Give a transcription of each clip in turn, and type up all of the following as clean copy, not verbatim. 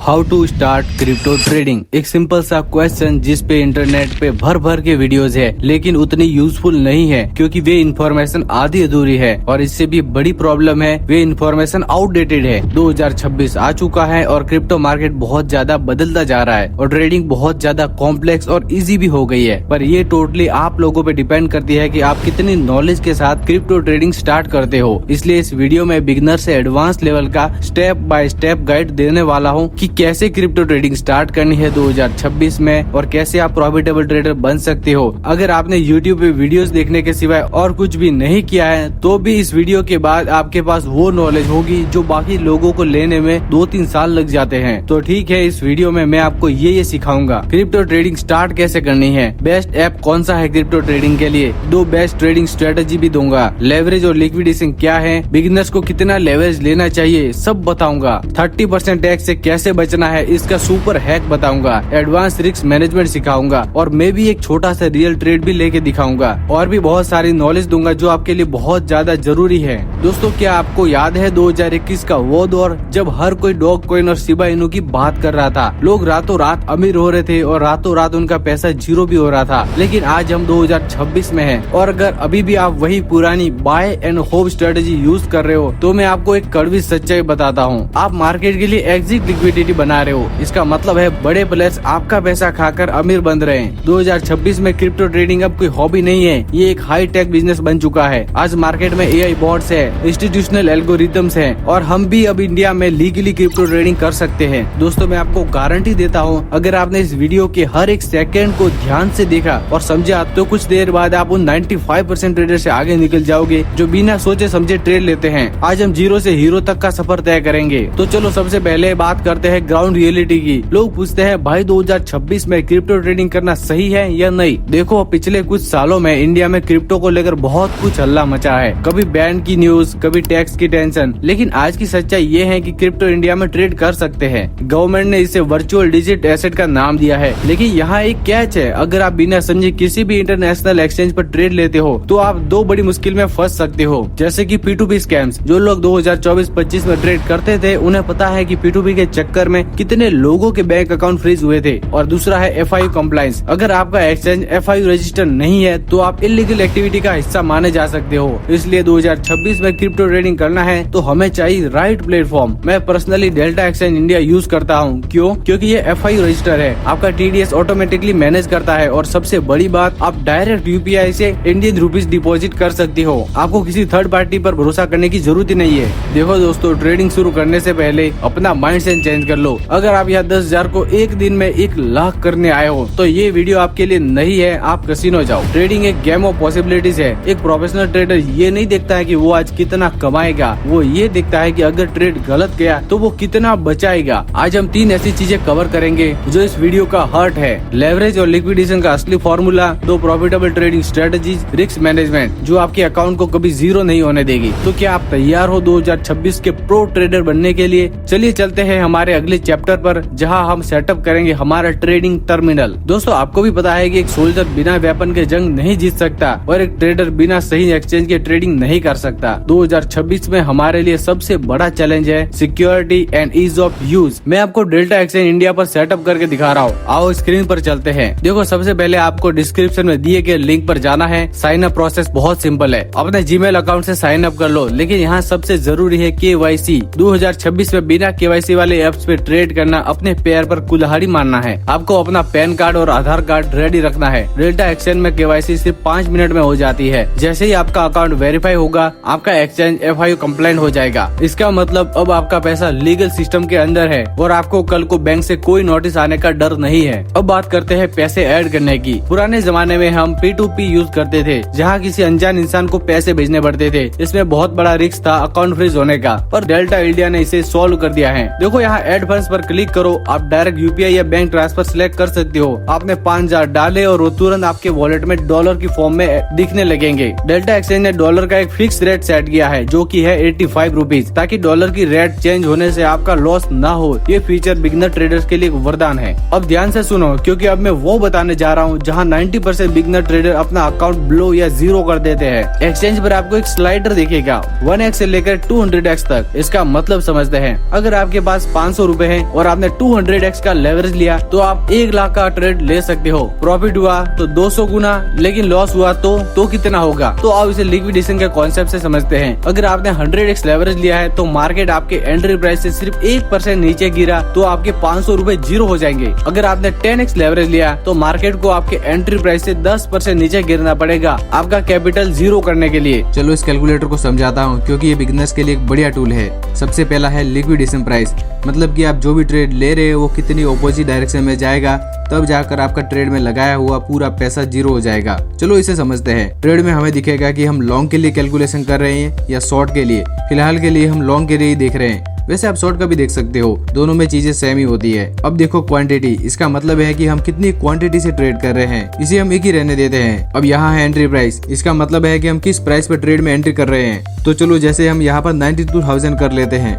How to start crypto trading. एक simple सा question जिस पे इंटरनेट पे भर भर के वीडियोस है, लेकिन उतनी यूजफुल नहीं है क्योंकि वे इन्फॉर्मेशन आधी अधूरी है और इससे भी बड़ी प्रॉब्लम है वे इन्फॉर्मेशन आउटडेटेड है। 2026 आ चुका है और क्रिप्टो मार्केट बहुत ज्यादा बदलता जा रहा है और ट्रेडिंग बहुत ज्यादा कॉम्प्लेक्स और इजी भी हो गई है। पर ये टोटली आप लोगों पे डिपेंड करती है कि आप कितनी नॉलेज के साथ क्रिप्टो ट्रेडिंग स्टार्ट करते हो। इसलिए इस वीडियो में बिगिनर से एडवांस लेवल का स्टेप बाय स्टेप गाइड देने वाला हूँ कि कैसे क्रिप्टो ट्रेडिंग स्टार्ट करनी है 2026 में और कैसे आप प्रॉफिटेबल ट्रेडर बन सकते हो। अगर आपने YouTube पे वीडियोस देखने के सिवाय और कुछ भी नहीं किया है तो भी इस वीडियो के बाद आपके पास वो नॉलेज होगी जो बाकी लोगों को लेने में 2-3 साल लग जाते हैं। तो ठीक है, इस वीडियो में मैं आपको ये सिखाऊंगा क्रिप्टो ट्रेडिंग स्टार्ट कैसे करनी है, बेस्ट ऐप कौन सा है क्रिप्टो ट्रेडिंग के लिए, 2 बेस्ट ट्रेडिंग स्ट्रेटेजी भी दूंगा, लेवरेज और लिक्विडेशन क्या है, बिगिनर्स को कितना लेवरेज लेना चाहिए सब बताऊंगा, 30% टैक्स से कैसे बचना है इसका सुपर हैक बताऊंगा, एडवांस रिस्क मैनेजमेंट सिखाऊंगा और मैं भी एक छोटा सा रियल ट्रेड भी लेके दिखाऊंगा और भी बहुत सारी नॉलेज दूंगा जो आपके लिए बहुत ज्यादा जरूरी है। दोस्तों, क्या आपको याद है 2021 का वो दौर जब हर कोई डॉग कॉइन और शिबा इनू की बात कर रहा था। लोग रातों रात अमीर हो रहे थे और रातों रात उनका पैसा जीरो भी हो रहा था। लेकिन आज हम 2026 में हैं और अगर अभी भी आप वही पुरानी buy and hold strategy use कर रहे हो तो मैं आपको एक कड़वी सच्चाई बताता हूँ, आप मार्केट के लिए एग्जिट लिक्विडिटी बना रहे हो। इसका मतलब है बड़े प्लेयर्स आपका पैसा खाकर अमीर बन रहे हैं। 2026 में क्रिप्टो ट्रेडिंग अब कोई हॉबी नहीं है, ये एक हाई टेक बिजनेस बन चुका है। आज मार्केट में AI बॉट्स है, इंस्टीट्यूशनल एल्गोरिथम्स हैं और हम भी अब इंडिया में लीगली क्रिप्टो ट्रेडिंग कर सकते हैं। दोस्तों, मैं आपको गारंटी देता हूँ अगर आपने इस वीडियो के हर एक सेकंड को ध्यान से देखा और समझा तो कुछ देर बाद आप उन 95% ट्रेडर से आगे निकल जाओगे जो बिना सोचे समझे ट्रेड लेते हैं। आज हम जीरो से हीरो तक का सफर तय करेंगे। तो चलो सबसे पहले बात करते हैं ग्राउंड रियलिटी की। लोग पूछते हैं भाई 2026 में क्रिप्टो ट्रेडिंग करना सही है या नहीं। देखो, पिछले कुछ सालों में इंडिया में क्रिप्टो को लेकर बहुत कुछ हल्ला मचा है, कभी बैन की न्यूज, कभी टैक्स की टेंशन। लेकिन आज की सच्चाई ये है कि क्रिप्टो इंडिया में ट्रेड कर सकते हैं। गवर्नमेंट ने इसे वर्चुअल डिजिट एसेट का नाम दिया है, लेकिन यहाँ एक कैच है, अगर आप बिना समझे किसी भी इंटरनेशनल एक्सचेंज पर ट्रेड लेते हो तो आप 2 बड़ी मुश्किल में फंस सकते हो। जैसे कि P2P स्कैम्स। जो लोग 2024-25 में ट्रेड करते थे उन्हें पता है कि P2P के चक्कर में कितने लोगों के बैंक अकाउंट फ्रीज हुए थे। और दूसरा है FIU कंप्लायंस। अगर आपका एक्सचेंज FIU रजिस्टर नहीं है तो आप इलीगल एक्टिविटी का हिस्सा माने जा सकते हो। इसलिए 2026 में क्रिप्टो ट्रेडिंग करना है तो हमें चाहिए राइट प्लेटफॉर्म। मैं personally delta Exchange India use करता हूँ। क्यों? क्योंकि ये FIU रजिस्टर है, आपका TDS ऑटोमेटिकली मैनेज करता है और सबसे बड़ी बात, आप डायरेक्ट UPI से इंडियन रुपीज डिपॉजिट कर सकते हो। आपको किसी थर्ड पार्टी पर भरोसा करने की जरूरत ही नहीं है। देखो दोस्तों, ट्रेडिंग शुरू करने से पहले अपना माइंड सेट चेंज कर लो। अगर आप यहाँ 10,000 को एक दिन में 1 लाख करने आए हो तो ये वीडियो आपके लिए नहीं है, आप कसिनो जाओ। ट्रेडिंग एक गेम ऑफ पॉसिबिलिटीज है। एक प्रोफेशनल ट्रेडर ये नहीं देखता है कि वो आज कितना कमाएगा, वो ये देखता है कि अगर ट्रेड गलत गया तो वो कितना बचाएगा। आज हम 3 ऐसी चीजें कवर करेंगे जो इस वीडियो का हार्ट है। लेवरेज और लिक्विडेशन का असली formula, 2 profitable trading strategies, risk management जो आपके अकाउंट को कभी जीरो नहीं होने देगी। तो क्या आप तैयार हो 2026 के प्रो ट्रेडर बनने के लिए? चलिए चलते हैं हमारे अगले चैप्टर पर जहां हम सेटअप करेंगे हमारा ट्रेडिंग टर्मिनल। दोस्तों, आपको भी पता है कि एक सोल्जर बिना वेपन के जंग नहीं जीत सकता और एक ट्रेडर बिना सही एक्सचेंज के ट्रेडिंग नहीं कर सकता। 2026 में हमारे लिए सबसे बड़ा चैलेंज है security and ease of use. मैं आपको डेल्टा एक्सचेंज इंडिया पर सेटअप करके दिखा रहा हूँ। आओ स्क्रीन पर चलते हैं। देखो, सबसे पहले आपको डिस्क्रिप्शन में दिए गए लिंक पर जाना है। साइन अप प्रोसेस बहुत सिंपल है, अपने जीमेल अकाउंट से साइन अप कर लो। लेकिन यहाँ सबसे जरूरी है KYC। 2026 में बिना KYC वाले एप्स पे ट्रेड करना अपने पैर पर कुल्हाड़ी मारना है। आपको अपना पैन कार्ड और आधार कार्ड रेडी रखना है। डेल्टा एक्सचेंज में KYC सिर्फ 5 मिनट में हो जाती है। जैसे ही आपका अकाउंट वेरीफाई होगा, आपका एक्सचेंज FIU कंप्लायंट हो जाएगा। इसका मतलब अब आपका पैसा लीगल सिस्टम के अंदर है और आपको कल को बैंक से कोई नोटिस आने का डर नहीं है। अब बात करते हैं पैसे ऐड करने की। पुराने जमाने में हम P2P यूज करते थे, जहाँ किसी अनजान इंसान को पैसे भेजने पड़ते थे। इसमें बहुत बड़ा रिस्क था अकाउंट फ्रीज होने का, पर डेल्टा इंडिया ने इसे सॉल्व कर दिया है। देखो, यहाँ एड फंड्स पर क्लिक करो, आप डायरेक्ट UPI या बैंक ट्रांसफर सिलेक्ट कर सकते हो। आपने 5,000 डाले और वो तुरंत आपके वॉलेट में डॉलर की फॉर्म में दिखने लगेंगे। डेल्टा एक्सचेंज ने डॉलर का एक फिक्स रेट सेट किया है जो कि है 85 रुपीज, ताकि डॉलर की रेट चेंज होने से आपका लॉस ना हो। ये फीचर बिगिनर ट्रेडर्स के लिए एक वरदान है। अब ध्यान से सुनो, क्योंकि अब मैं वो बताने जा रहा हूँ जहाँ 90% बिगिनर ट्रेडर अपना अकाउंट ब्लो या जीरो कर देते हैं। एक्सचेंज पर आपको एक स्लाइडर दिखेगा 1x से लेकर 200x तक। इसका मतलब समझते हैं, अगर आपके पास 500 रुपए है और आपने 200x का लेवरेज लिया तो आप 1 लाख का ट्रेड ले सकते हो। प्रॉफिट हुआ तो 200 गुना, लेकिन लॉस हुआ तो कितना होगा? तो आप इसे लिक्विडेशन के कॉन्सेप्ट से समझते हैं। अगर आपने 100x लेवरेज लिया है तो मार्केट आपके एंट्री प्राइस से सिर्फ 1% नीचे गिरा तो आपके 500 रुपए जीरो हो जाएंगे। अगर आपने 10x लेवरेज लिया तो मार्केट को आपके एंट्री प्राइस से 10% नीचे गिरना पड़ेगा आपका कैपिटल जीरो करने के लिए। चलो इस कैलकुलेटर को समझाता हूँ, क्योंकि ये बिगिनर्स के लिए एक बढ़िया टूल है। सबसे पहला है लिक्विडेशन प्राइस, मतलब कि आप जो भी ट्रेड ले रहे हो वो कितनी ऑपोजिट डायरेक्शन में जाएगा, तब जाकर आपका ट्रेड में लगाया हुआ पूरा पैसा जीरो हो जाएगा। चलो इसे समझते हैं। ट्रेड में हमें दिखेगा कि हम लॉन्ग के लिए कैलकुलेशन कर रहे हैं या शॉर्ट के लिए। फिलहाल के लिए हम लॉन्ग के लिए ही देख रहे हैं, वैसे आप शॉर्ट का भी देख सकते हो, दोनों में चीजें सेम ही होती है। अब देखो क्वांटिटी, इसका मतलब है कि हम कितनी क्वांटिटी से ट्रेड कर रहे हैं, इसे हम एक ही रहने देते हैं। अब यहाँ है एंट्री प्राइस, इसका मतलब है कि हम किस प्राइस पर ट्रेड में एंट्री कर रहे हैं। तो चलो जैसे हम यहाँ पर 92,000 कर लेते हैं,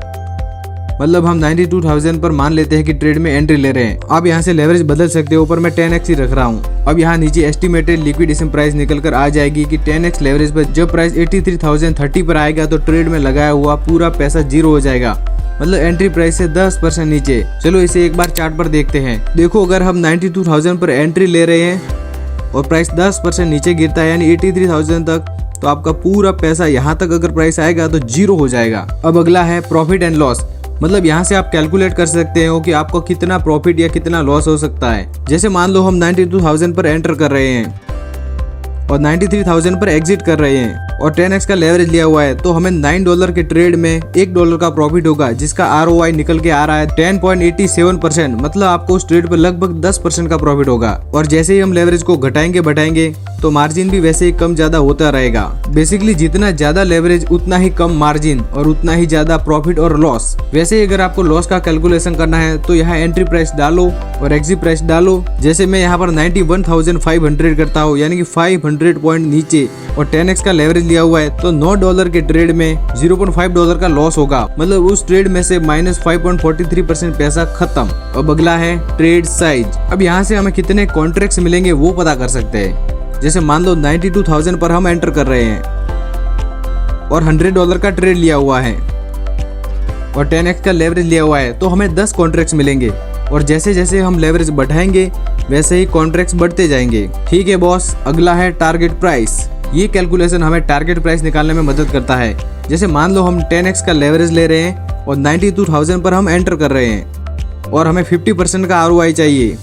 मतलब हम 92,000 पर मान लेते हैं कि ट्रेड में एंट्री ले रहे हैं। आप यहाँ से लेवरेज बदल सकते हो, पर मैं 10x ही रख रहा हूँ। अब यहाँ नीचे एस्टिमेटेड लिक्विडेशन प्राइस निकल कर आ जाएगी कि 10x लेवरेज पर जब प्राइस 83,030 पर आएगा तो ट्रेड में लगाया हुआ पूरा पैसा जीरो हो जाएगा, मतलब एंट्री प्राइस से 10% नीचे। चलो इसे एक बार चार्ट पर देखते हैं। देखो अगर हम 92,000 पर एंट्री ले रहे हैं और प्राइस 10% नीचे गिरता है यानी 83,000 तक, तो आपका पूरा पैसा यहाँ तक अगर प्राइस आएगा तो जीरो हो जाएगा। अब अगला है प्रॉफिट एंड लॉस, मतलब यहाँ से आप कैलकुलेट कर सकते हो कि आपको कितना प्रॉफिट या कितना लॉस हो सकता है। जैसे मान लो हम 92,000 पर एंटर कर रहे हैं और 93,000 पर एग्जिट कर रहे हैं और 10x का लेवरेज लिया हुआ है, तो हमें $9 के ट्रेड में $1 का प्रॉफिट होगा, जिसका ROI निकल के आ रहा है 10.87%, मतलब आपको उस ट्रेड पर लगभग 10% का प्रॉफिट होगा। और जैसे ही हम लेवरेज को घटाएंगे बढ़ाएंगे तो मार्जिन भी वैसे ही कम ज्यादा होता रहेगा। बेसिकली जितना ज्यादा लेवरेज उतना ही कम मार्जिन और उतना ही ज्यादा प्रॉफिट और लॉस। वैसे ही अगर आपको लॉस का कैलकुलेशन करना है तो यहाँ एंट्री प्राइस डालो और एग्जिट प्राइस डालो। जैसे मैं यहाँ पर 91,500 करता हूँ, यानी कि 500 पॉइंट नीचे, और 10x का लेवरेज लिया हुआ है तो $9 के ट्रेड में $0.5 का लॉस होगा, मतलब उस ट्रेड में से -5.43% पैसा खत्म। अब अगला है ट्रेड साइज। अब यहाँ से हमें कितने कॉन्ट्रैक्ट्स मिलेंगे वो पता कर सकते हैं। जैसे मान लो 92,000 पर हम एंटर कर रहे हैं और $100 का ट्रेड लिया हुआ है और 10x का लेवरेज लिया हुआ है, तो हमें 10 कॉन्ट्रैक्ट्स मिलेंगे। और जैसे जैसे हम लेवरेज बढ़ाएंगे वैसे ही कॉन्ट्रैक्ट्स बढ़ते जाएंगे। ठीक है बॉस। अगला है टारगेट प्राइस। ये कैलकुलेशन हमें टारगेट प्राइस निकालने में मदद करता है। जैसे मान लो हम 10x का लेवरेज ले रहे हैं और 92,000 पर हम एंटर कर रहे हैं और हमें 50% का ROI चाहिए,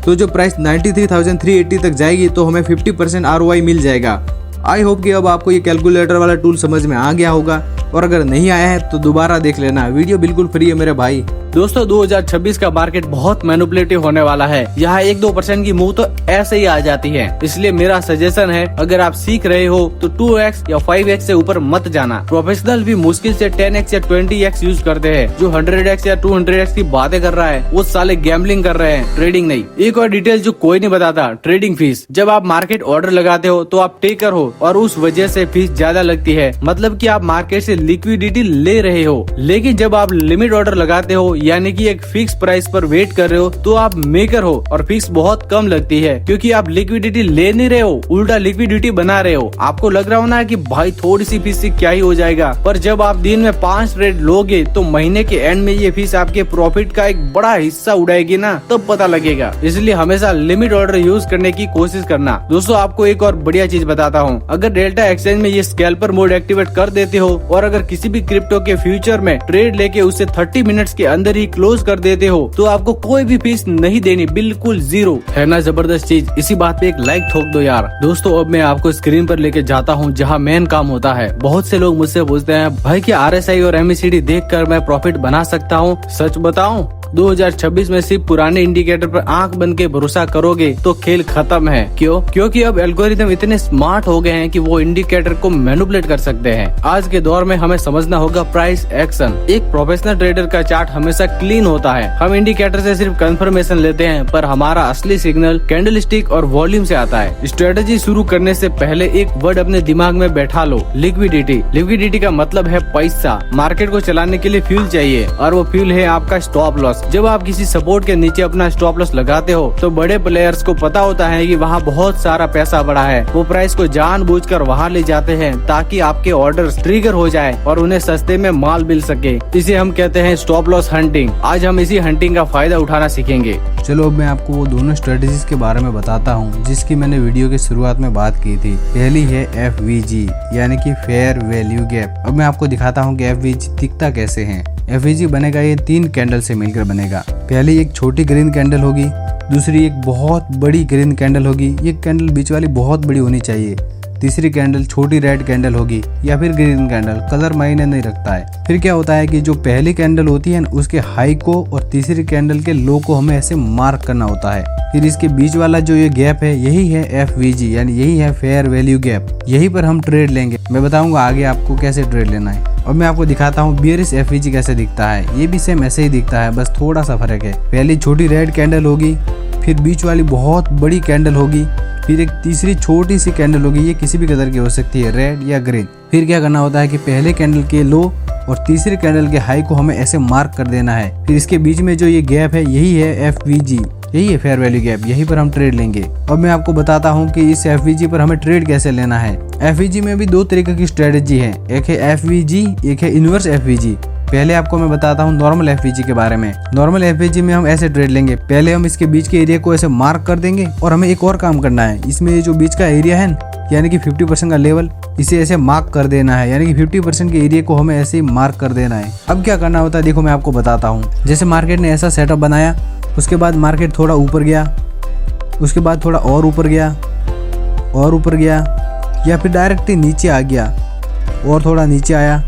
तो जो प्राइस 93,380 तक जाएगी तो हमें 50% ROI मिल जाएगा। आई होप कि अब आपको ये कैलकुलेटर वाला टूल समझ में आ गया होगा, और अगर नहीं आया है तो दोबारा देख लेना, वीडियो बिल्कुल फ्री है मेरे भाई। दोस्तों 2026 का मार्केट बहुत मैनिपुलेटिव होने वाला है। यहाँ 1-2% की मूव तो ऐसे ही आ जाती है, इसलिए मेरा सजेशन है अगर आप सीख रहे हो तो 2x या 5x से ऊपर मत जाना। प्रोफेशनल भी मुश्किल से 10x या 20x यूज करते हैं। जो 100x या 200x की बातें कर रहा है वो साले गैम्बलिंग कर रहे हैं, ट्रेडिंग नहीं। एक और डिटेल जो कोई नहीं बताता, ट्रेडिंग फीस। जब आप मार्केट ऑर्डर लगाते हो तो आप टेकर हो और उस वजह से फीस ज्यादा लगती है, मतलब कि आप मार्केट से लिक्विडिटी ले रहे हो। लेकिन जब आप लिमिट ऑर्डर लगाते हो यानी कि एक फिक्स प्राइस पर वेट कर रहे हो तो आप मेकर हो और फीस बहुत कम लगती है, क्योंकि आप लिक्विडिटी ले नहीं रहे हो, उल्टा लिक्विडिटी बना रहे हो। आपको लग रहा हो ना कि भाई थोड़ी सी फीस से क्या ही हो जाएगा, पर जब आप दिन में 5 ट्रेड लोगे तो महीने के एंड में ये फीस आपके प्रॉफिट का एक बड़ा हिस्सा उड़ाएगी ना, तब पता लगेगा। इसलिए हमेशा लिमिट ऑर्डर यूज करने की कोशिश करना। दोस्तों आपको एक और बढ़िया चीज बताता हूँ, अगर डेल्टा एक्सचेंज में ये स्कैल्पर मोड एक्टिवेट कर देते हो और अगर किसी भी क्रिप्टो के फ्यूचर में ट्रेड लेके उसे 30 मिनट्स के अंदर ही क्लोज कर देते हो तो आपको कोई भी फीस नहीं देनी, बिल्कुल जीरो। है ना जबरदस्त चीज? इसी बात पे एक लाइक ठोक दो यार। दोस्तों अब मैं आपको स्क्रीन पर लेके जाता हूँ जहाँ मेन काम होता है। बहुत से लोग मुझसे पूछते हैं भाई क्या RSI और MACD देखकर मैं प्रॉफिट बना सकता हूँ? सच बताऊं 2026 में सिर्फ पुराने इंडिकेटर पर आंख बंद के भरोसा करोगे तो खेल खत्म है। क्यों? क्योंकि अब एल्गोरिथम इतने स्मार्ट हो गए हैं कि वो इंडिकेटर को मैनिपुलेट कर सकते हैं। आज के दौर में हमें समझना होगा प्राइस एक्शन। एक प्रोफेशनल ट्रेडर का चार्ट हमेशा क्लीन होता है। हम इंडिकेटर से सिर्फ कंफर्मेशन लेते हैं, पर हमारा असली सिग्नल कैंडलस्टिक और वॉल्यूम से आता है। स्ट्रेटेजी शुरू करने से पहले एक वर्ड अपने दिमाग में बैठा लो, लिक्विडिटी। लिक्विडिटी का मतलब है पैसा। मार्केट को चलाने के लिए फ्यूल चाहिए और वो फ्यूल है आपका स्टॉप लॉस। लॉस। जब आप किसी सपोर्ट के नीचे अपना स्टॉप लॉस लगाते हो तो बड़े प्लेयर्स को पता होता है कि वहाँ बहुत सारा पैसा पड़ा है, वो प्राइस को जानबूझकर वहाँ ले जाते हैं ताकि आपके ऑर्डर्स ट्रिगर हो जाए और उन्हें सस्ते में माल मिल सके। इसे हम कहते हैं स्टॉप लॉस हंटिंग। आज हम इसी हंटिंग का फायदा उठाना सीखेंगे। चलो अब मैं आपको वो दोनों स्ट्रेटेजीज के बारे में बताता हूँ जिसकी मैंने वीडियो की शुरुआत में बात की थी। पहली है FVG यानी कि फेयर वैल्यू गैप। अब मैं आपको दिखाता हूँ कि FVG दिखता कैसे है। FVG बनेगा ये 3 कैंडल से मिलकर बनेगा। पहली एक छोटी ग्रीन कैंडल होगी, दूसरी एक बहुत बड़ी ग्रीन कैंडल होगी, ये कैंडल बीच वाली बहुत बड़ी होनी चाहिए, तीसरी कैंडल छोटी रेड कैंडल होगी या फिर ग्रीन कैंडल, कलर मायने नहीं रखता है। फिर क्या होता है कि जो पहली कैंडल होती है उसके हाई को और तीसरी कैंडल के लो को हमें ऐसे मार्क करना होता है। फिर इसके बीच वाला जो ये गैप है यही है FVG यानी यही है फेयर वैल्यू गैप। यही पर हम ट्रेड लेंगे। मैं बताऊंगा आगे आपको कैसे ट्रेड लेना है। और मैं आपको दिखाता हूँ बियरिश FVG कैसे दिखता है। ये भी सेम ऐसे ही दिखता है, बस थोड़ा सा फर्क है। पहली छोटी रेड कैंडल होगी, फिर बीच वाली बहुत बड़ी कैंडल होगी, फिर एक तीसरी छोटी सी कैंडल होगी, ये किसी भी कलर की हो सकती है, रेड या ग्रीन। फिर क्या करना होता है कि पहले कैंडल के लो और तीसरी कैंडल के हाई को हमें ऐसे मार्क कर देना है। फिर इसके बीच में जो ये गैप है यही है FVG, यही है फेयर वैल्यू गैप। यहीं पर हम ट्रेड लेंगे। अब मैं आपको बताता हूँ कि इस FVG पर हमें ट्रेड कैसे लेना है। FVG में भी 2 तरीके की स्ट्रेटेजी है, एक है FVG, एक है इनवर्स FVG। पहले आपको मैं बताता हूँ नॉर्मल FVG के बारे में। नॉर्मल FVG में हम ऐसे ट्रेड लेंगे, पहले हम इसके बीच के एरिया को ऐसे मार्क कर देंगे और हमें एक और काम करना है। इसमें ये जो बीच का एरिया है यानी कि 50% का लेवल, इसे ऐसे मार्क कर देना है, यानी कि 50% के एरिया को हमें ऐसे ही मार्क कर देना है। अब क्या करना होता है देखो मैं आपको बताता हूँ। जैसे मार्केट ने ऐसा सेटअप बनाया, उसके बाद मार्केट थोड़ा ऊपर गया, उसके बाद थोड़ा और ऊपर गया और ऊपर गया, या फिर डायरेक्ट ही नीचे आ गया और थोड़ा नीचे आया।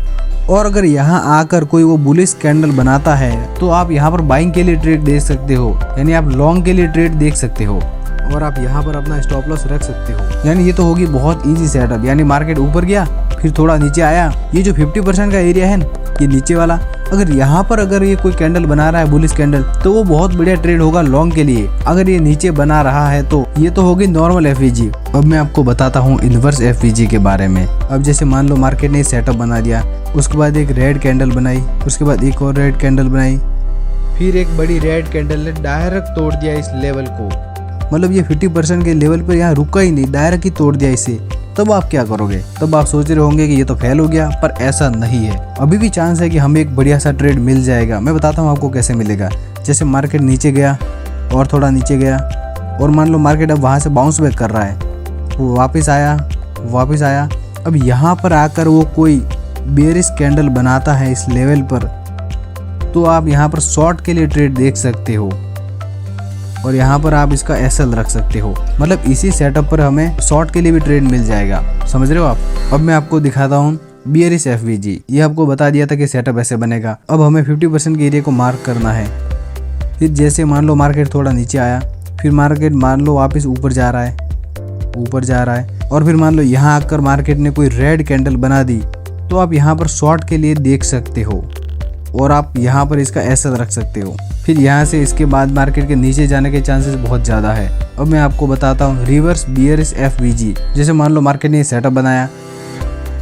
और अगर यहाँ आकर कोई वो बुलिश कैंडल बनाता है तो आप यहाँ पर बाइंग के लिए ट्रेड दे सकते हो, यानी आप लॉन्ग के लिए ट्रेड देख सकते हो और आप यहाँ पर अपना स्टॉप लॉस रख सकते हो। यानी ये तो होगी बहुत इजी सेटअप। यानी मार्केट ऊपर गया फिर थोड़ा नीचे आया, ये जो 50% का एरिया है ये नीचे वाला, अगर यहाँ पर अगर ये कोई कैंडल बना रहा है बुलिश कैंडल तो वो बहुत बढ़िया ट्रेड होगा लॉन्ग के लिए। अगर ये नीचे बना रहा है तो ये तो होगी नॉर्मल FVG। अब मैं आपको बताता हूँ इनवर्स FVG के बारे में। अब जैसे मान लो मार्केट ने सेटअप बना दिया, उसके बाद एक रेड कैंडल बनाई, उसके बाद एक और रेड कैंडल बनाई, फिर एक बड़ी रेड कैंडल ने डायरेक्ट तोड़ दिया इस लेवल को। मतलब ये 50% के लेवल पर यहाँ रुका ही नहीं, डायरेक्ट ही तोड़ दिया इसे। तब आप क्या करोगे? तब आप सोच रहे होंगे कि ये तो फेल हो गया, पर ऐसा नहीं है। अभी भी चांस है कि हमें एक बढ़िया सा ट्रेड मिल जाएगा। मैं बताता हूँ आपको कैसे मिलेगा। जैसे मार्केट नीचे गया और थोड़ा नीचे गया और मान लो मार्केट अब वहाँ से बाउंस बैक कर रहा है, वो वापस आया। अब यहाँ पर आकर वो कोई बेयरिश कैंडल बनाता है इस लेवल पर, तो आप यहाँ पर शॉर्ट के लिए ट्रेड देख सकते हो और यहाँ पर आप इसका SL रख सकते हो। मतलब इसी सेटअप पर हमें शॉर्ट के लिए भी ट्रेड मिल जाएगा, समझ रहे हो आप। अब मैं आपको दिखाता हूँ बियरिश FVG। ये आपको बता दिया था कि सेटअप ऐसे बनेगा। अब हमें 50% के एरिया को मार्क करना है। फिर जैसे मान लो मार्केट थोड़ा नीचे आया, फिर मार्केट मान लो वापस ऊपर जा रहा है और फिर मान लो यहाँ आकर मार्केट ने कोई रेड कैंडल बना दी, तो आप यहाँ पर शॉर्ट के लिए देख सकते हो और आप यहाँ पर इसका SL रख सकते हो। फिर यहाँ से इसके बाद मार्केट के नीचे जाने के चांसेस बहुत ज़्यादा है। अब मैं आपको बताता हूँ रिवर्स बियरिश FVG। जैसे मान लो मार्केट ने सेटअप बनाया,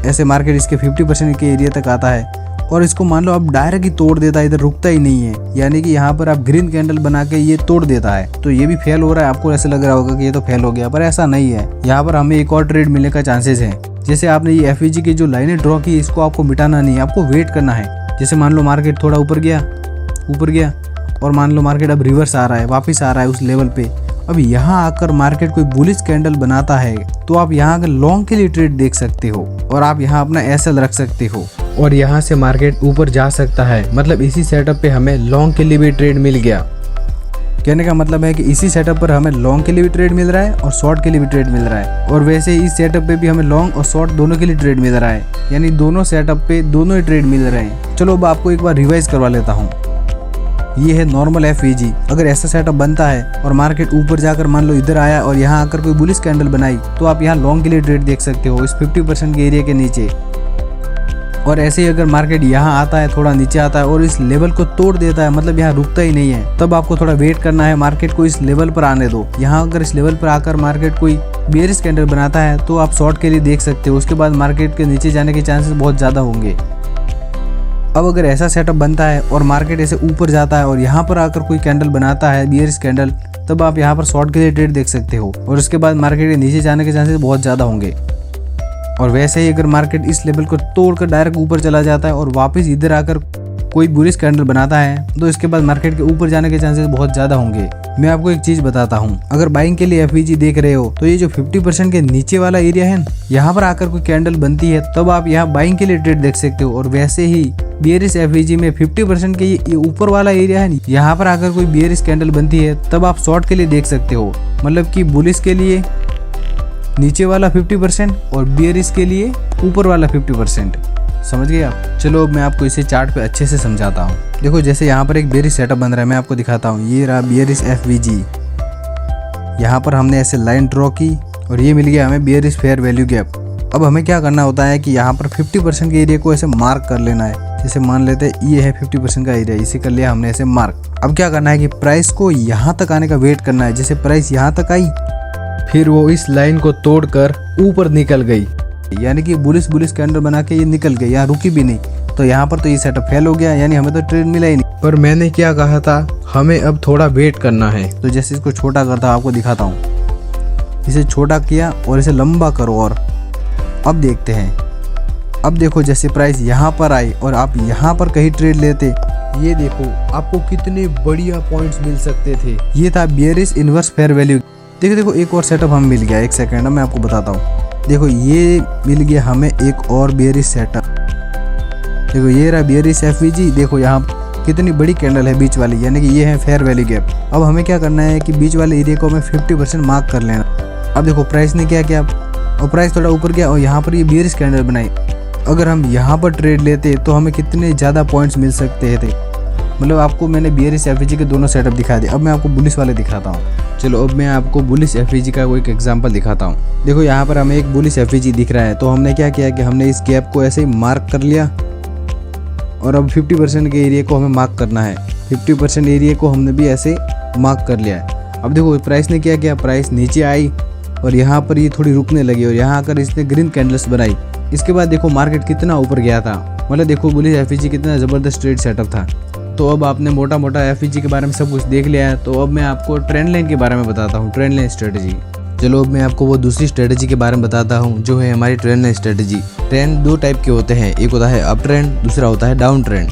ऐसे मार्केट इसके 50% के एरिया तक आता है और इसको मान लो अब डायरेक्ट ही तोड़ देता है, इधर रुकता ही नहीं है। यानी कि यहाँ पर आप ग्रीन कैंडल बना के ये तोड़ देता है, तो ये भी फेल हो रहा है। आपको ऐसे लग रहा होगा कि ये तो फेल हो गया, पर ऐसा नहीं है। यहाँ पर हमें एक और ट्रेड मिलने का चांसेस है। जैसे आपने ये FVG की जो लाइनें ड्रॉ की, इसको आपको मिटाना नहीं है, आपको वेट करना है। जैसे मान लो मार्केट थोड़ा ऊपर गया और मान लो मार्केट अब रिवर्स आ रहा है, वापस आ रहा है उस लेवल पे। अब यहाँ आकर मार्केट कोई बुलिश कैंडल बनाता है, तो आप यहाँ के लॉन्ग के लिए ट्रेड देख सकते हो और आप यहाँ अपना SL रख सकते हो और यहाँ से मार्केट ऊपर जा सकता है। मतलब इसी सेटअप पे हमें लॉन्ग के लिए भी ट्रेड मिल गया। कहने का मतलब है कि इसी सेटअप पर हमें लॉन्ग के लिए भी ट्रेड मिल रहा है और शॉर्ट के लिए भी ट्रेड मिल रहा है। और वैसे इस सेटअप पे भी हमें लॉन्ग और शॉर्ट दोनों के लिए ट्रेड मिल रहा है, यानी दोनों सेटअप पे दोनों ही ट्रेड मिल रहे हैं। चलो अब आपको एक बार रिवाइज करवा लेता हूँ। ये है नॉर्मल FVG। अगर ऐसा सेटअप बनता है और मार्केट ऊपर जाकर मान लो इधर आया और यहाँ आकर कोई बुलिश कैंडल बनाई, तो आप यहाँ लॉन्ग के लिए ट्रेड देख सकते हो इस 50% के एरिया के नीचे। और ऐसे ही अगर मार्केट यहाँ आता है, थोड़ा नीचे आता है और इस लेवल को तोड़ देता है, मतलब यहाँ रुकता ही नहीं है, तब आपको थोड़ा वेट करना है। मार्केट को इस लेवल पर आने दो। यहाँ अगर इस लेवल पर आकर मार्केट कोई बेयरिश कैंडल बनाता है तो आप शॉर्ट के लिए देख सकते हो। उसके बाद मार्केट के नीचे जाने के चांसेस बहुत ज़्यादा होंगे। अब अगर ऐसा सेटअप बनता है और मार्केट ऐसे ऊपर जाता है और यहाँ पर आकर कोई कैंडल बनाता है बियरिश कैंडल, तब आप यहाँ पर शॉर्ट के लिए ट्रेड देख सकते हो और उसके बाद मार्केट के नीचे जाने के चांसेस बहुत ज़्यादा होंगे। और वैसे ही अगर मार्केट इस लेवल को तोड़कर डायरेक्ट ऊपर चला जाता है और वापस इधर आकर कोई बुलिश कैंडल बनाता है, तो इसके बाद मार्केट के ऊपर जाने के चांसेस बहुत ज़्यादा होंगे। मैं आपको एक चीज़ बताता हूँ, अगर बाइंग के लिए एफवीजी देख रहे हो तो ये जो 50% के नीचे वाला एरिया है, यहाँ पर आकर कोई कैंडल बनती है तब आप यहाँ बाइंग के लिए ट्रेड देख सकते हो। और वैसे ही बियरिश एफवीजी में 50% के ये ऊपर वाला एरिया है, यहाँ पर आकर कोई बियरिश कैंडल बनती है तब आप शॉर्ट के लिए देख सकते हो। मतलब कि बुलिश के लिए नीचे वाला 50% और बियरिश के लिए ऊपर वाला 50%। समझ गए आप? चलो अब मैं आपको इसे चार्ट पे अच्छे से समझाता हूँ। देखो जैसे यहाँ पर एक बियरिश सेटअप बन रहा है, मैं आपको दिखाता हूँ। ये रहा बियरिश एफवीजी, यहाँ पर हमने ऐसे लाइन ड्रॉ की और ये मिल गया हमें बियरिश फेयर वैल्यू गैप। अब हमें क्या करना होता है कि यहाँ पर 50% के एरिया को ऐसे मार्क कर लेना है। जैसे मान लेते हैं ये है 50% का एरिया, इसे कर लिया हमने ऐसे मार्क। अब क्या करना है कि प्राइस को यहाँ तक आने का वेट करना है। जैसे प्राइस यहाँ तक आई, फिर वो इस लाइन को तोड़कर ऊपर निकल गई, यानी कि बुलिश कैंडल बना के ये निकल गई, यहाँ रुकी भी नहीं। तो यहाँ पर तो ये सेटअप फेल हो गया, यानी हमें तो ट्रेड मिला ही नहीं। पर मैंने क्या कहा था, हमें अब थोड़ा वेट करना है। तो जैसे इसको छोटा करता हूँ, आपको दिखाता हूँ। इसे छोटा किया और इसे लंबा करो और अब देखते हैं। अब देखो जैसे प्राइस यहाँ पर आई और आप यहाँ पर कहीं ट्रेड लेते, ये देखो आपको कितने बढ़िया पॉइंट्स मिल सकते थे। ये था बियरिश इनवर्स फेयर वैल्यू। देखो एक और सेटअप हमें मिल गया। एक सेकंड मैं आपको बताता हूँ। देखो ये मिल गया हमें एक और बियरिश सेटअप। देखो ये रहा बियरिश एफवीजी। देखो यहाँ कितनी बड़ी कैंडल है बीच वाली, यानी कि ये है फेयर वैल्यू गैप। अब हमें क्या करना है कि बीच वाले एरिया को हमें 50% मार्क कर लेना। अब देखो प्राइस ने क्या किया, और प्राइस थोड़ा ऊपर गया और यहाँ पर ये बियरिश कैंडल बनाई। अगर हम यहाँ पर ट्रेड लेते तो हमें कितने ज़्यादा पॉइंट्स मिल सकते थे। मतलब आपको मैंने बियरिश एफवीजी के दोनों सेटअप दिखा दिए। अब मैं आपको बुलिश वाले दिखाता हूँ। चलो अब मैं आपको बुलिश एफवीजी का कोई एक एग्जांपल दिखाता हूँ। देखो यहाँ पर हमें एक बुलिश एफवीजी दिख रहा है, तो हमने क्या किया कि हमने इस गैप को ऐसे ही मार्क कर लिया और अब 50% के एरिया को हमें मार्क करना है। 50% एरिया को हमने भी ऐसे मार्क कर लिया है। अब देखो प्राइस ने क्या किया, प्राइस नीचे आई और यहाँ पर ये थोड़ी रुकने लगी और यहाँ आकर इसने ग्रीन कैंडल्स बनाई। इसके बाद देखो मार्केट कितना ऊपर गया था। मतलब देखो बुलिश एफवीजी कितना ज़बरदस्त ट्रेड सेटअप था। तो अब आपने मोटा मोटा एफवीजी के बारे में सब कुछ देख लिया है, तो अब मैं आपको ट्रेंड लाइन के बारे में बताता हूँ, ट्रेंड लाइन स्ट्रेटजी। चलो अब मैं आपको वो दूसरी स्ट्रेटजी के बारे में बताता हूँ जो है हमारी ट्रेंड लाइन स्ट्रेटजी। ट्रेंड दो टाइप के होते हैं, एक होता है अप ट्रेंड, दूसरा होता है डाउन ट्रेंड।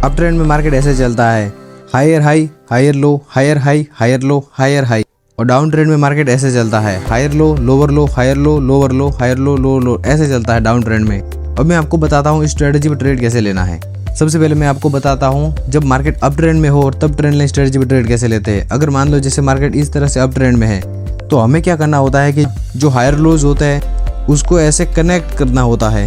अप ट्रेंड में मार्केट ऐसे चलता है, higher high, higher low, higher high, higher low, higher high. और डाउन ट्रेंड में मार्केट ऐसे चलता है, higher low, lower low, higher low, lower low, higher low, lower low, ऐसे चलता है डाउन ट्रेंड में। अब मैं आपको बताता हूँ इस स्ट्रेटजी पर ट्रेड कैसे लेना है। सबसे पहले मैं आपको बताता हूँ जब मार्केट अप ट्रेंड में हो और तब ट्रेंड लाइन स्ट्रेटजी पर ट्रेड कैसे लेते हैं। अगर मान लो जैसे मार्केट इस तरह से अप ट्रेंड में है, तो हमें क्या करना होता है कि जो हायर लोज होता है उसको ऐसे कनेक्ट करना होता है।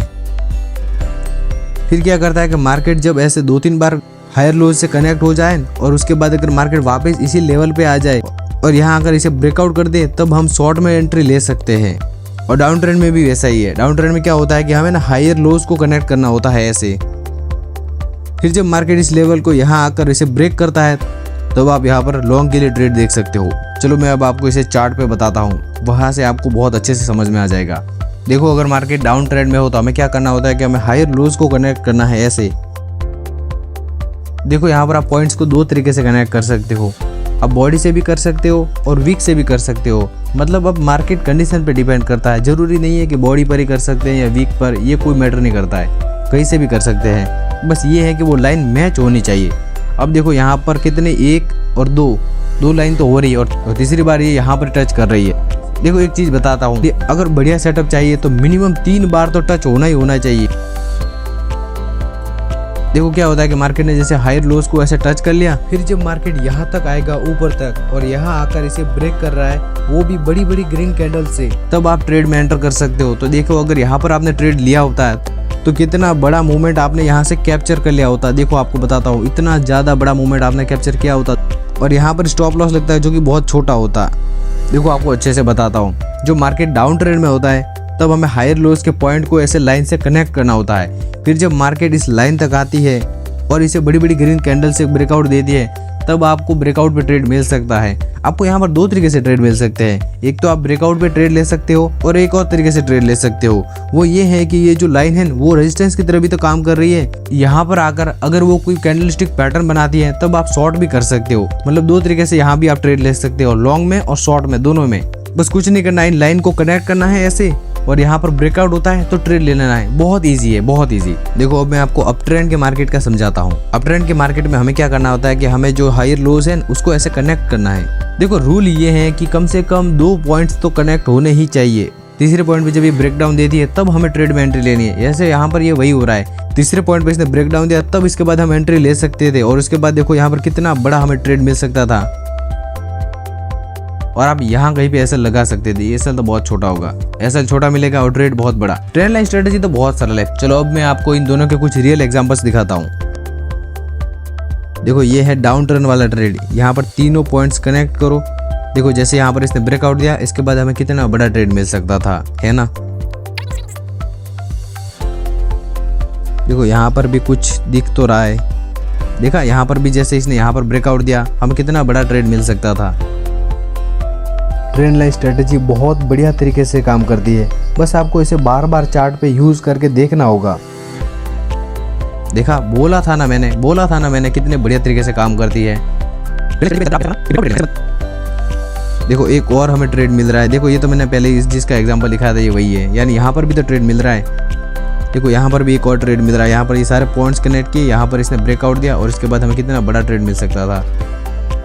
फिर क्या करता है कि मार्केट जब ऐसे 2-3 बार हायर लोज से कनेक्ट हो जाए और उसके बाद अगर मार्केट वापस इसी लेवल पे आ जाए और यहाँ अगर इसे ब्रेकआउट कर दे, तब हम शॉर्ट में एंट्री ले सकते हैं। और डाउन ट्रेंड में भी वैसा ही है। डाउन ट्रेंड में क्या होता है कि हमें ना हायर लोज को कनेक्ट करना होता है ऐसे। फिर जब मार्केट इस लेवल को यहाँ आकर इसे ब्रेक करता है, तब आप यहाँ पर लॉन्ग के लिए ट्रेड देख सकते हो। चलो मैं अब आपको इसे चार्ट पे बताता हूँ, वहाँ से आपको बहुत अच्छे से समझ में आ जाएगा। देखो अगर मार्केट डाउन ट्रेंड में हो तो हमें क्या करना होता है कि हमें हायर लोज को कनेक्ट करना है ऐसे। देखो यहाँ पर आप पॉइंट्स को दो तरीके से कनेक्ट कर सकते हो। आप बॉडी से भी कर सकते हो और वीक से भी कर सकते हो। मतलब अब मार्केट कंडीशन पे डिपेंड करता है। जरूरी नहीं है कि बॉडी पर ही कर सकते हैं या वीक पर, ये कोई मैटर नहीं करता है, कहीं से भी कर सकते हैं। बस ये है कि वो लाइन मैच होनी चाहिए। अब देखो यहाँ पर कितने, 1 और 2 लाइन तो हो रही है और तीसरी बार ये यहाँ पर टच कर रही है। देखो एक चीज़ बताता हूँ, अगर बढ़िया सेटअप चाहिए तो मिनिमम 3 बार तो टच होना ही होना चाहिए। देखो क्या होता है कि मार्केट ने जैसे हायर लोज को ऐसे टच कर लिया, फिर जब मार्केट यहाँ तक आएगा ऊपर तक और यहाँ आकर इसे ब्रेक कर रहा है, वो भी बड़ी बड़ी ग्रीन कैंडल से, तब आप ट्रेड में एंटर कर सकते हो। तो देखो अगर यहाँ पर आपने ट्रेड लिया होता है तो कितना बड़ा मूवमेंट आपने यहाँ से कैप्चर कर लिया होता। देखो आपको बताता हूँ, इतना ज़्यादा बड़ा मूवमेंट आपने कैप्चर किया होता और यहाँ पर स्टॉप लॉस लगता है जो कि बहुत छोटा होता। देखो आपको अच्छे से बताता हूँ, जो मार्केट डाउन ट्रेंड में होता है तब हमें हायर लोज के पॉइंट को ऐसे लाइन से कनेक्ट करना होता है। फिर जब मार्केट इस लाइन तक आती है और इसे बड़ी बड़ी ग्रीन कैंडल से ब्रेकआउट देती है, तब आपको ब्रेकआउट पे ट्रेड मिल सकता है। आपको यहाँ पर दो तरीके से ट्रेड मिल सकते हैं, एक तो आप ब्रेकआउट पे ट्रेड ले सकते हो और एक और तरीके से ट्रेड ले सकते हो। वो ये है कि ये जो लाइन है वो रेजिस्टेंस की तरह भी तो काम कर रही है। यहाँ पर आकर अगर वो कोई कैंडलस्टिक पैटर्न बनाती है तब आप शॉर्ट भी कर सकते हो। मतलब दो तरीके से यहाँ भी आप ट्रेड ले सकते हो, लॉन्ग में और शॉर्ट में, दोनों में। बस कुछ नहीं करना है, इन लाइन को कनेक्ट करना है ऐसे, और यहाँ पर ब्रेकआउट होता है तो ट्रेड ले लेना है। बहुत इजी है, बहुत इजी। देखो अब मैं आपको अप ट्रेंड के मार्केट का समझाता हूँ। अप ट्रेंड के मार्केट में हमें क्या करना होता है कि हमें जो हायर लोज है उसको ऐसे कनेक्ट करना है। देखो रूल ये है कि कम से कम 2 पॉइंट्स तो कनेक्ट होने ही चाहिए। तीसरे पॉइंट पे जब ये ब्रेकडाउन देती है तब हमें ट्रेड में एंट्री लेनी है। जैसे यहाँ पर ये वही हो रहा है, तीसरे पॉइंट पे इसने ब्रेकडाउन दिया तब इसके बाद हम एंट्री ले सकते थे, और उसके बाद देखो यहाँ पर कितना बड़ा हमें ट्रेड मिल सकता था। और आप यहाँ कहीं पे एसएल लगा सकते थे। एसएल तो बहुत छोटा होगा, एसएल छोटा मिलेगा और ट्रेड बहुत बड़ा। ट्रेंड लाइन स्ट्रेटेजी तो बहुत सरल है। चलो अब मैं आपको इन दोनों के कुछ रियल एग्जांपल्स दिखाता हूँ। देखो ये है डाउन टर्न वाला ट्रेड। यहाँ पर तीनों पॉइंट्स कनेक्ट करो। देखो जैसे यहाँ पर इसने ब्रेकआउट दिया, इसके बाद हमें कितना बड़ा ट्रेड मिल सकता था, है ना। देखो यहाँ पर भी कुछ दिख तो रहा है। देखा यहाँ पर भी जैसे इसने यहाँ पर ब्रेकआउट दिया, हमें कितना बड़ा ट्रेड मिल सकता था। ट्रेंड लाइन स्ट्रेटेजी बहुत बढ़िया तरीके से काम करती है। बस आपको इसे बार बार चार्ट पे यूज करके देखना होगा। देखा, बोला था ना मैंने कितने बढ़िया तरीके से काम करती है। देखो एक और हमें ट्रेड मिल रहा है। देखो ये तो मैंने पहले जिसका एग्जांपल दिखाया था ये वही है, यानी यहाँ पर भी तो ट्रेड मिल रहा है। देखो यहाँ पर भी एक और ट्रेड मिल रहा है। यहाँ पर ये सारे पॉइंट्स कनेक्ट किए, यहाँ पर इसने ब्रेकआउट दिया और इसके बाद हमें कितना बड़ा ट्रेड मिल सकता था।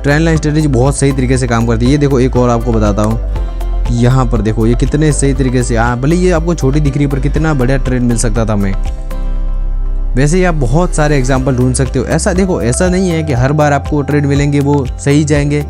ट्रेंड लाइन स्ट्रेटेजी बहुत सही तरीके से काम करती है। ये देखो एक और आपको बताता हूँ। यहाँ पर देखो ये कितने सही तरीके से, भले ये आपको छोटी दिख रही है पर कितना बढ़िया ट्रेड मिल सकता था हमें। वैसे ही आप बहुत सारे एग्जांपल ढूंढ सकते हो। ऐसा देखो, ऐसा नहीं है कि हर बार आपको ट्रेड मिलेंगे वो सही जाएंगे।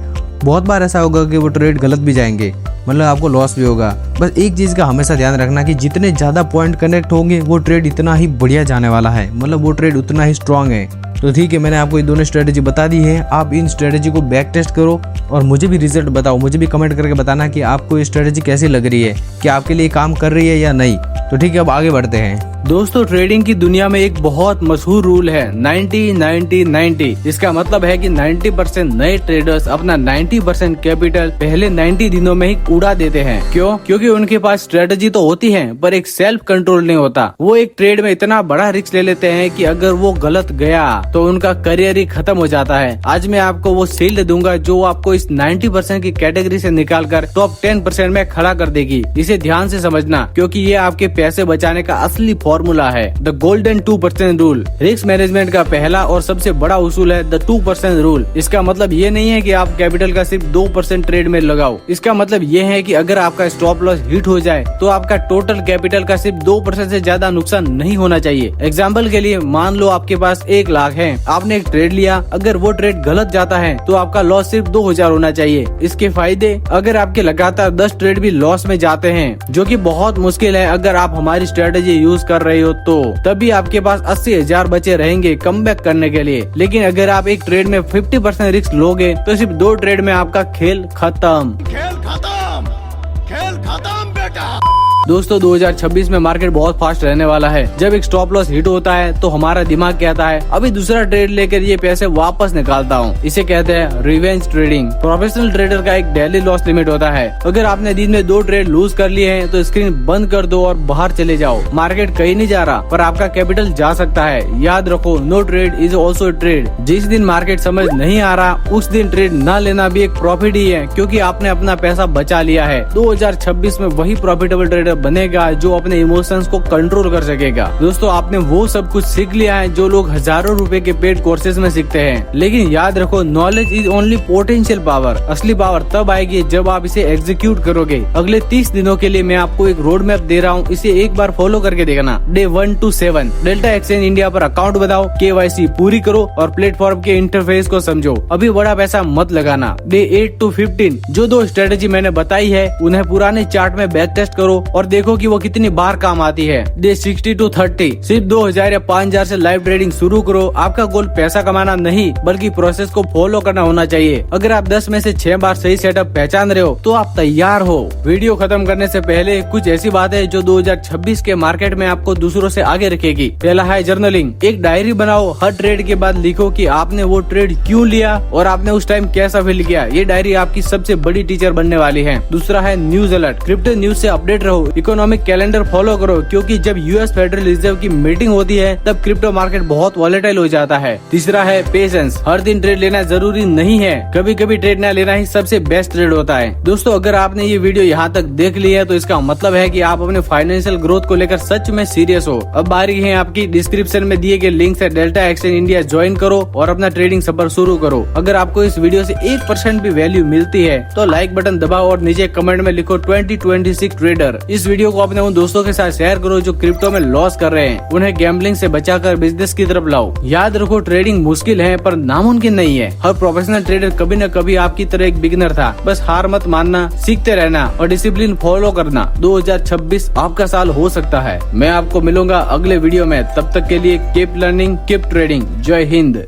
बहुत बार ऐसा होगा कि वो ट्रेड गलत भी जाएंगे, मतलब आपको लॉस भी होगा। बस एक चीज़ का हमेशा ध्यान रखना कि जितने ज़्यादा पॉइंट कनेक्ट होंगे वो ट्रेड इतना ही बढ़िया जाने वाला है, मतलब वो ट्रेड उतना ही स्ट्रांग है। तो ठीक है, मैंने आपको ये दोनों स्ट्रेटेजी बता दी है। आप इन स्ट्रेटेजी को बैक टेस्ट करो और मुझे भी रिजल्ट बताओ। मुझे भी कमेंट करके बताना कि आपको ये स्ट्रेटेजी कैसी लग रही है, कि आपके लिए काम कर रही है या नहीं। तो ठीक है, अब आगे बढ़ते हैं। दोस्तों ट्रेडिंग की दुनिया में एक बहुत मशहूर रूल है 90-90-90। इसका मतलब है कि 90% नए ट्रेडर्स अपना 90% कैपिटल पहले 90 दिनों में ही उड़ा देते हैं। क्यों? क्योंकि उनके पास स्ट्रेटजी तो होती है पर एक सेल्फ कंट्रोल नहीं होता। वो एक ट्रेड में इतना बड़ा रिस्क ले लेते हैं कि अगर वो गलत गया तो उनका करियर ही खत्म हो जाता है। आज मैं आपको वो शील्ड दूंगा जो आपको इस 90% की कैटेगरी से निकाल कर टॉप 10% में खड़ा कर देगी। इसे ध्यान से समझना, क्योंकि ये आपके पैसे बचाने का असली फॉर्मूला है। The golden 2% rule risk management का पहला और सबसे बड़ा उसूल है द 2% रूल। इसका मतलब ये नहीं है कि आप कैपिटल का सिर्फ 2% ट्रेड में लगाओ। इसका मतलब ये है कि अगर आपका स्टॉप लॉस हिट हो जाए तो आपका टोटल कैपिटल का सिर्फ 2% से ज्यादा नुकसान नहीं होना चाहिए। एग्जाम्पल के लिए मान लो आपके पास 1 लाख है, आपने एक ट्रेड लिया, अगर वो ट्रेड गलत जाता है तो आपका लॉस सिर्फ 2000 होना चाहिए। इसके फायदे, अगर आपके लगातार 10 ट्रेड भी लॉस में जाते हैं, जो कि बहुत मुश्किल है अगर आप हमारी स्ट्रेटेजी यूज कर रहे हो, तो तभी आपके पास 80,000 बचे रहेंगे कमबैक करने के लिए। लेकिन अगर आप एक ट्रेड में 50% रिस्क लोगे तो सिर्फ 2 ट्रेड में आपका खेल खत्म। खेल खत्म बेटा। दोस्तों 2026 में मार्केट बहुत फास्ट रहने वाला है। जब एक स्टॉप लॉस हिट होता है तो हमारा दिमाग कहता है अभी दूसरा ट्रेड लेकर ये पैसे वापस निकालता हूँ। इसे कहते हैं रिवेंज ट्रेडिंग। प्रोफेशनल ट्रेडर का एक डेली लॉस लिमिट होता है। अगर आपने दिन में 2 ट्रेड लूज कर लिए हैं तो स्क्रीन बंद कर दो और बाहर चले जाओ। मार्केट कहीं नहीं जा रहा पर आपका कैपिटल जा सकता है। याद रखो, no trade is also trade. जिस दिन मार्केट समझ नहीं आ रहा उस दिन ट्रेड न लेना भी एक प्रॉफिट ही है, क्योंकि आपने अपना पैसा बचा लिया है। 2026 में वही प्रॉफिटेबल ट्रेडर बनेगा जो अपने इमोशंस को कंट्रोल कर सकेगा। दोस्तों आपने वो सब कुछ सीख लिया है जो लोग हजारों रुपए के पेड कोर्सेज में सीखते हैं। लेकिन याद रखो, knowledge is only potential power. असली पावर तब आएगी जब आप इसे एग्जीक्यूट करोगे। अगले 30 दिनों के लिए मैं आपको एक रोड मैप दे रहा हूँ, इसे एक बार फॉलो करके देखना। Day 1 to 7 delta Exchange India पर अकाउंट बनाओ, KYC पूरी करो और प्लेटफॉर्म के इंटरफेस को समझो। अभी बड़ा पैसा मत लगाना। डे 8 to 15 जो 2 स्ट्रेटेजी मैंने बताई है उन्हें पुराने चार्ट में बैक टेस्ट करो और और देखो कि वो कितनी बार काम आती है। डे 60 to 30 सिर्फ 2000 या 5000 से लाइव ट्रेडिंग शुरू करो। आपका गोल पैसा कमाना नहीं बल्कि प्रोसेस को फॉलो करना होना चाहिए। अगर आप 10 में से 6 बार सही सेटअप पहचान रहे हो तो आप तैयार हो। वीडियो खत्म करने से पहले कुछ ऐसी बात है जो 2026 के मार्केट में आपको दूसरों से आगे रखेगी। पहला है जर्नलिंग। एक डायरी बनाओ, हर ट्रेड के बाद लिखो कि आपने वो ट्रेड क्यों लिया और आपने उस टाइम कैसा फील किया। ये डायरी आपकी सबसे बड़ी टीचर बनने वाली है। दूसरा है न्यूज अलर्ट। क्रिप्टो न्यूज से अपडेट रहो। इकोनॉमिक कैलेंडर फॉलो करो क्योंकि जब यूएस फेडरल रिजर्व की मीटिंग होती है तब क्रिप्टो मार्केट बहुत वॉलेटाइल हो जाता है। तीसरा है पेशेंस। हर दिन ट्रेड लेना जरूरी नहीं है, कभी कभी ट्रेड न लेना ही सबसे बेस्ट ट्रेड होता है। दोस्तों, अगर आपने ये वीडियो यहाँ तक देख ली है तो इसका मतलब है कि आप अपने फाइनेंशियल ग्रोथ को लेकर सच में सीरियस हो। अब बारी है आपकी। डिस्क्रिप्शन में दिए गए लिंक से डेल्टा एक्सचेंज इंडिया ज्वाइन करो और अपना ट्रेडिंग सफर शुरू करो। अगर आपको इस वीडियो से 1% भी वैल्यू मिलती है तो लाइक बटन दबाओ और नीचे कमेंट में लिखो 2026 ट्रेडर। इस वीडियो को अपने उन दोस्तों के साथ शेयर करो जो क्रिप्टो में लॉस कर रहे हैं। उन्हें गैम्बलिंग से बचाकर बिजनेस की तरफ लाओ। याद रखो, ट्रेडिंग मुश्किल है पर नामुमकिन नहीं है। हर प्रोफेशनल ट्रेडर कभी न कभी आपकी तरह एक बिगिनर था। बस हार मत मानना, सीखते रहना और डिसिप्लिन फॉलो करना। 2026 आपका साल हो सकता है। मैं आपको मिलूंगा अगले वीडियो में। तब तक के लिए कीप लर्निंग, कीप ट्रेडिंग। जय हिंद।